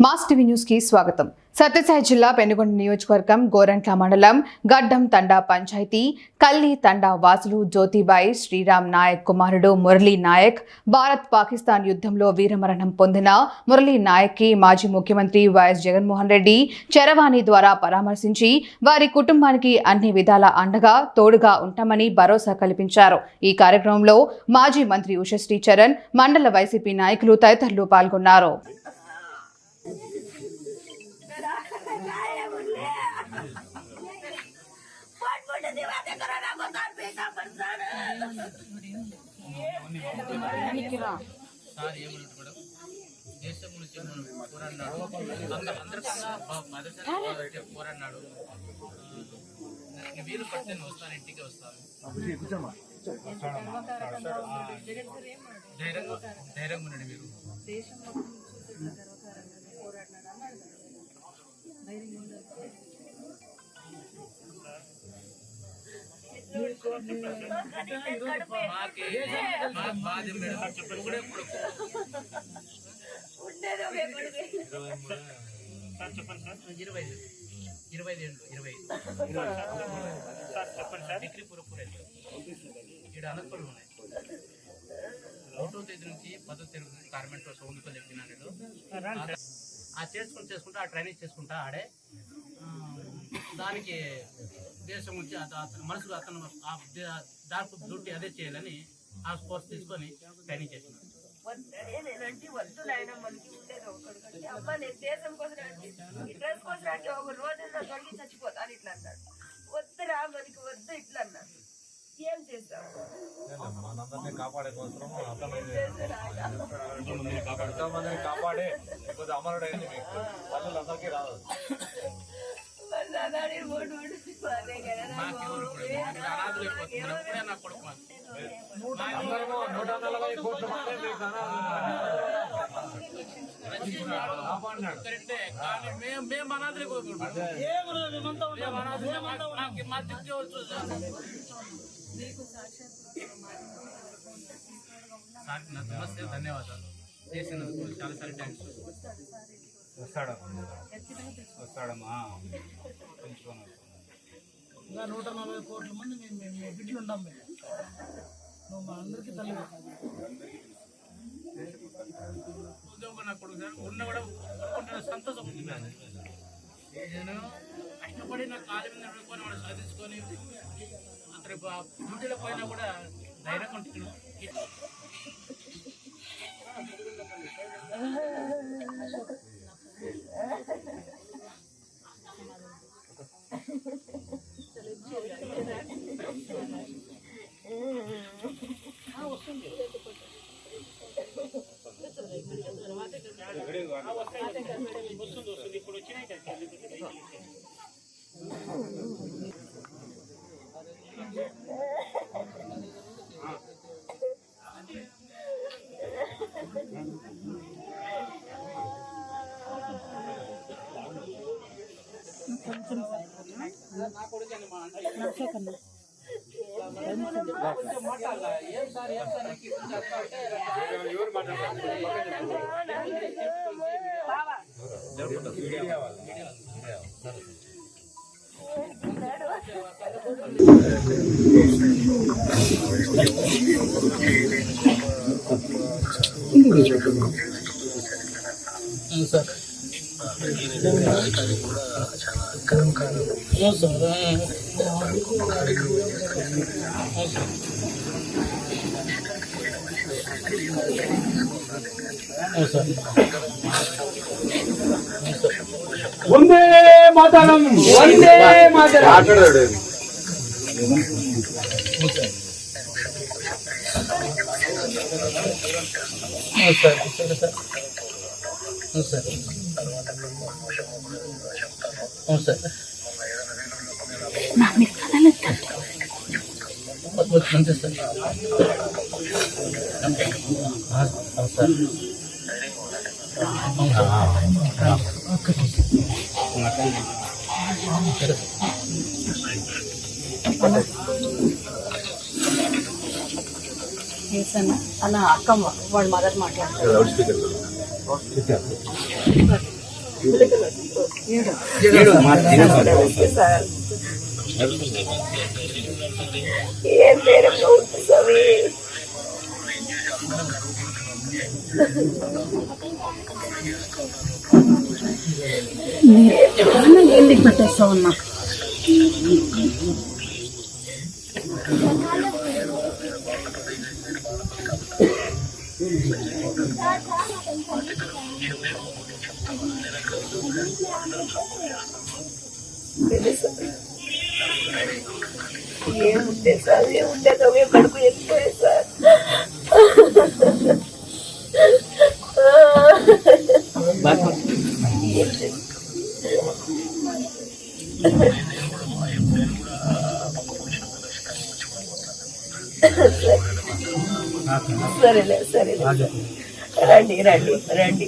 Mass TV news కి స్వాగతం. సత్యసాయి జిల్లా పెనుగొండ నియోజకవర్గం గోరంట్ల మండలం గడ్డం తండా పంచాయతీ కల్లి తండా వాసులు జ్యోతిబాయి శ్రీరామ్ నాయక్ కుమారుడు మురళీ నాయక్ భారత్ పాకిస్తాన్ యుద్ధంలో వీరమరణం పొందిన మురళీ నాయక్ కి మాజీ ముఖ్యమంత్రి వైఎస్ జగన్మోహన్ రెడ్డి చరవాణి ద్వారా పరామర్శించి వారి కుటుంబానికి అన్ని విధాల అండగా తోడుగా ఉంటామని భరోసా కల్పించారు. ఈ కార్యక్రమంలో మాజీ మంత్రి ఉషశ్రీ చరణ్, మండల వైసీపీ నాయకులు తదితరులు పాల్గొన్నారు. పోరాడినాడు. వీలు పడితే వస్తాను, ఇంటికి వస్తాను. ధైర్యంగా ఉండండి. మీరు డిగ్రీ పూర్వపూర్ ఇక్కడ అనంతపురం ఉన్నాయి. 1వ తేదీ నుంచి 10వ తేదీ గార్మెంట్ సౌండ్తో చెప్పినాడు. ఆ చేసుకుంటా ఆ ట్రైనింగ్ చేసుకుంటా ఆడే దానికి దేశం నుంచి మనసులో అతను దాపు డ్యూటీ అదే చేయాలని ఆ కోర్స్ తీసుకొని ట్రైనింగ్ చేస్తున్నాడు. వద్దు నాయన మనకి ఉండేది ఒకటి అమ్మ నేను దేశం కోసం ఈ డ్రెస్ కోసం ఒక రోజుల్లో దొరికి చచ్చిపోతాను ఇట్లా అన్నాడు. వద్దురా మనకి వద్దు ఇట్లా అన్నాడు. ఏం చేస్తాం? మనందరినీ కాపాడే కోసం కాపాడే అమరుడైంది మీకు అందరికీ రాదు. అందరూ 140 కోట్ల మంది మీకు మేము అనాథలే నమస్తే, ధన్యవాదాలు. చేసినందుకు చాలా చాలా థ్యాంక్స్. వస్తాడమ్మా. ఇంకా 140 కోట్ల మంది మేము బిడ్డలు ఉంటాం. మేము మా అందరికీ తల్లి ఉద్యోగం నా కొడుకు ఉన్న కూడా సంతోషం. నేను కష్టపడి నా కాళ్ళ మీద నడుకొని వాడు సాధించుకొని అతను డ్యూటీలో పోయినా కూడా ధైర్యంగా ఉంటుంది. ఇప్పుడు వచ్చినాయి నా కొడుకు మాట్లాడాల. ఏం సార్ వందే మాతరం, వందే మాతరం. అన్న అక్కమ్మ వాడు మదర్ మాట్లాడతారు. నమస్తే సార్. ఏం పేరమ్మా ఉంది స్వామి? ఎందుకు పెట్టేస్తావు అన్నా? ఏముంటే సార్, ఏముండేదో కడుపు వెళ్ళిపోయే సార్. సరేలే సరేలే, రండి రండి రండి.